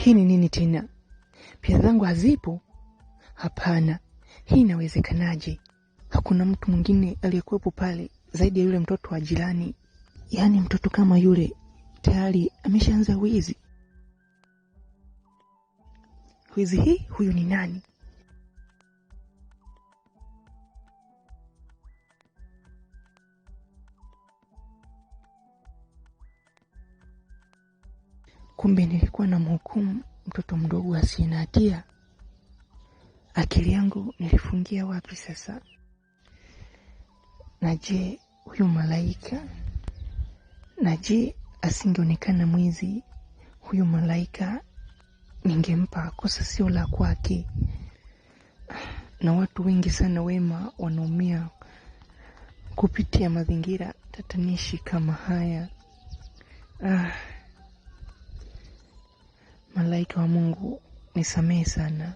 Hii ni nini tena? Pia zangu hazipo? Hapana, hii inawezekanaje? Hakuna mtu mwingine aliyekuwepo pale zaidi ya yule mtoto wa jirani. Yaani mtoto kama yule tayari ameshaanza wizi. Wizi hii, huyu ni nani? Kumbe nilikuwa na mhukumu mtoto mdogo asiye na hatia. Akili yangu nilifungia wapi sasa? Na je, huyu malaika? Na je, asingeonekana mwizi, huyu malaika ningempa kosa sio la kwake? Na watu wengi sana wema wanaumia kupitia mazingira tatanishi kama haya. Malaika wa Mungu, nisamehe sana.